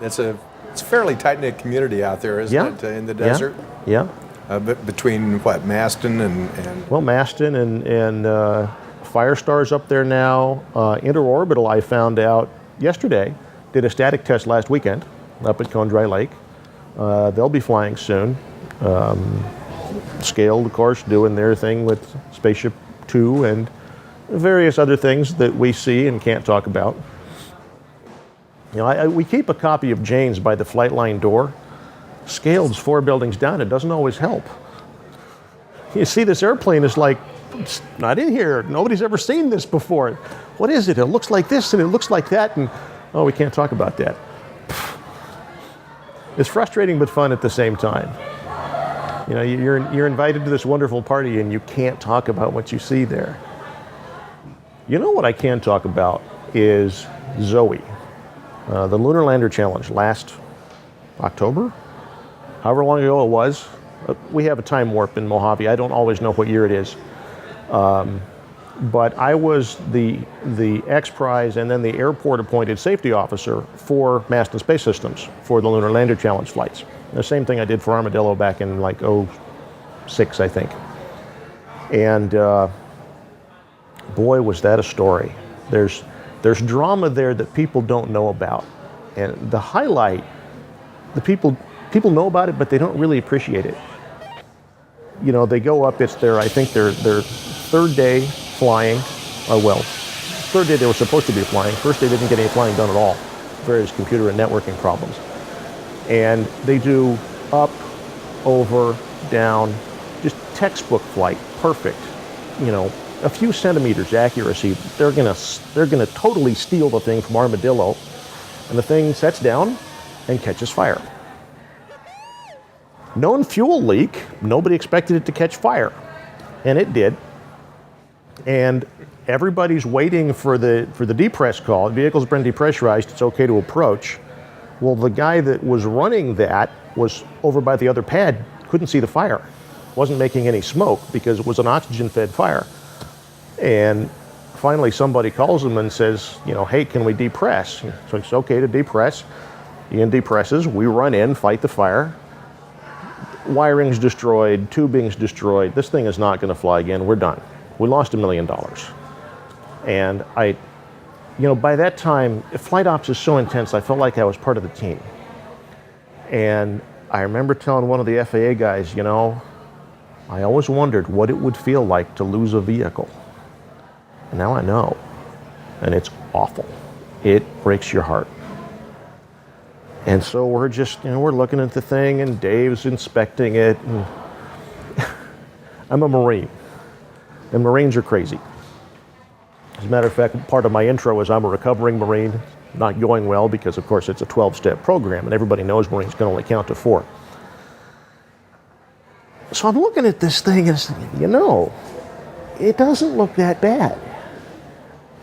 It's a fairly tight-knit community out there, isn't it, in the desert? Yeah. Between what, Maston and Well, Maston and Firestar's up there now. Interorbital, I found out yesterday, did a static test last weekend up at Cone Dry Lake. They'll be flying soon. Scaled, of course, doing their thing with Spaceship Two and various other things that we see and can't talk about. You know, we keep a copy of Jane's by the flight line door. Scaled's 4 buildings down. It doesn't always help. You see, this airplane is like, it's not in here. Nobody's ever seen this before. What is it? It looks like this and it looks like that, and oh, we can't talk about that. It's frustrating but fun at the same time. You know, you're invited to this wonderful party and you can't talk about what you see there. You know what I can talk about is Zoe. The Lunar Lander Challenge last October, however long ago it was. We have a time warp in Mojave. I don't always know what year it is. But I was the X-Prize and then the airport appointed safety officer for Maston Space Systems for the Lunar Lander Challenge flights. The same thing I did for Armadillo back in like 2006, I think. And boy, was that a story. There's drama there that people don't know about. And the highlight, the people know about it, but they don't really appreciate it. You know, they go up, it's I think their third day flying, third day they were supposed to be flying. First day they didn't get any flying done at all. Various computer and networking problems. And they do up, over, down, just textbook flight, perfect. You know, a few centimeters accuracy. They're gonna totally steal the thing from Armadillo, and the thing sets down and catches fire. Known fuel leak, nobody expected it to catch fire, and it did. And everybody's waiting for the depress call. The vehicle's been depressurized, it's okay to approach. Well, the guy that was running that was over by the other pad, couldn't see the fire. Wasn't making any smoke because it was an oxygen-fed fire. And finally somebody calls him and says, you know, hey, can we depress? So it's okay to depress. Ian depresses, we run in, fight the fire. Wiring's destroyed, tubing's destroyed. This thing is not going to fly again. We're done. We lost $1 million. And by that time, flight ops is so intense, I felt like I was part of the team. And I remember telling one of the FAA guys, you know, I always wondered what it would feel like to lose a vehicle. And now I know. And it's awful. It breaks your heart. And so we're just, we're looking at the thing and Dave's inspecting it. And I'm a Marine. And Marines are crazy. As a matter of fact, part of my intro is I'm a recovering Marine, not going well because, of course, it's a 12-step program and everybody knows Marines can only count to 4. So I'm looking at this thing and saying, you know, it doesn't look that bad.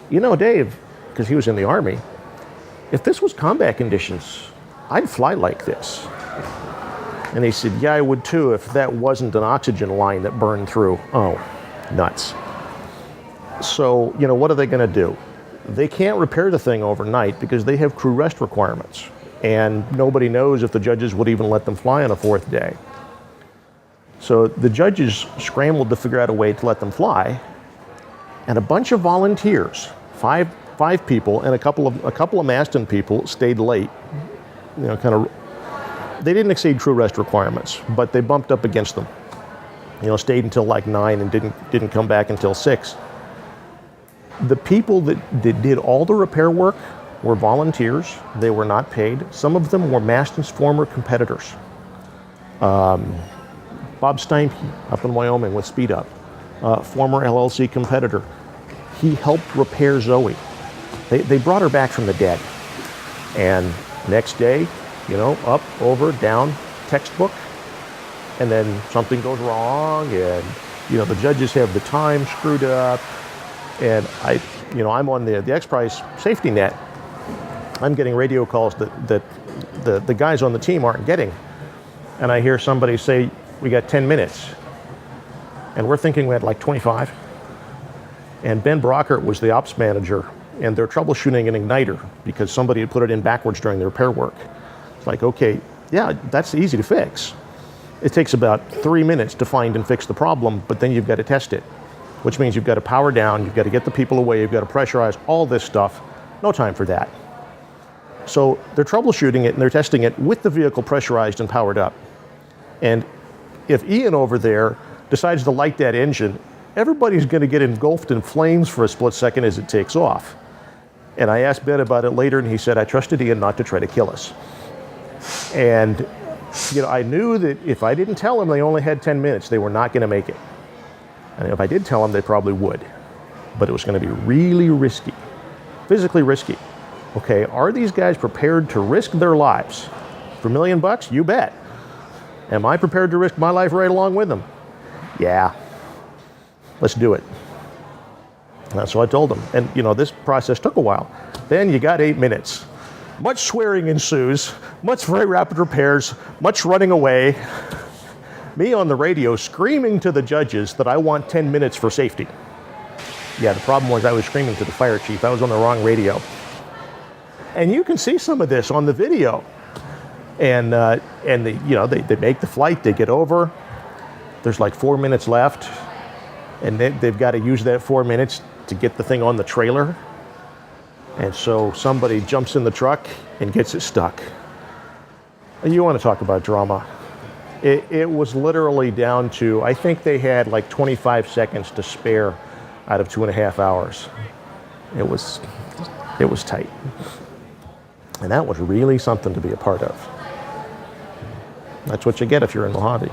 You know, Dave, because he was in the Army, if this was combat conditions, I'd fly like this. And he said, yeah, I would too if that wasn't an oxygen line that burned through. Oh, nuts. So, you know, what are they going to do? They can't repair the thing overnight because they have crew rest requirements. And nobody knows if the judges would even let them fly on a 4th day. So the judges scrambled to figure out a way to let them fly. And a bunch of volunteers, five people, and a couple of Maston people stayed late. You know, they didn't exceed crew rest requirements, but they bumped up against them. You know, stayed until like 9 and didn't come back until 6. The people that did all the repair work were volunteers. They were not paid. Some of them were Maston's former competitors. Bob Steinke up in Wyoming with Speed Up, former LLC competitor. He helped repair Zoe. They brought her back from the dead. And next day, you know, up, over, down, textbook. And then something goes wrong and, you know, the judges have the time screwed up. And I'm on the X-Prize safety net. I'm getting radio calls that the guys on the team aren't getting. And I hear somebody say, we got 10 minutes. And we're thinking we had like 25. And Ben Brockert was the ops manager, and they're troubleshooting an igniter because somebody had put it in backwards during the repair work. It's like, okay, yeah, that's easy to fix. It takes about 3 minutes to find and fix the problem, but then you've got to test it, which means you've got to power down, you've got to get the people away, you've got to pressurize, all this stuff. No time for that. So they're troubleshooting it and they're testing it with the vehicle pressurized and powered up. And if Ian over there decides to light that engine, everybody's going to get engulfed in flames for a split second as it takes off. And I asked Ben about it later, and he said, I trusted Ian not to try to kill us. And I knew that if I didn't tell them they only had 10 minutes, they were not going to make it. And if I did tell them, they probably would. But it was going to be really risky, physically risky. Okay, are these guys prepared to risk their lives? For $1 million? You bet. Am I prepared to risk my life right along with them? Yeah. Let's do it. That's what I told them. And, this process took a while. Then you got 8 minutes. Much swearing ensues, much very rapid repairs, much running away. Me on the radio screaming to the judges that I want 10 minutes for safety. Yeah, the problem was I was screaming to the fire chief. I was on the wrong radio. And you can see some of this on the video. And they make the flight, they get over. There's like 4 minutes left. And they've got to use that 4 minutes to get the thing on the trailer. And so somebody jumps in the truck and gets it stuck. You want to talk about drama. It was literally down to, I think they had like 25 seconds to spare out of 2.5 hours. It was tight. And that was really something to be a part of. That's what you get if you're in Mojave.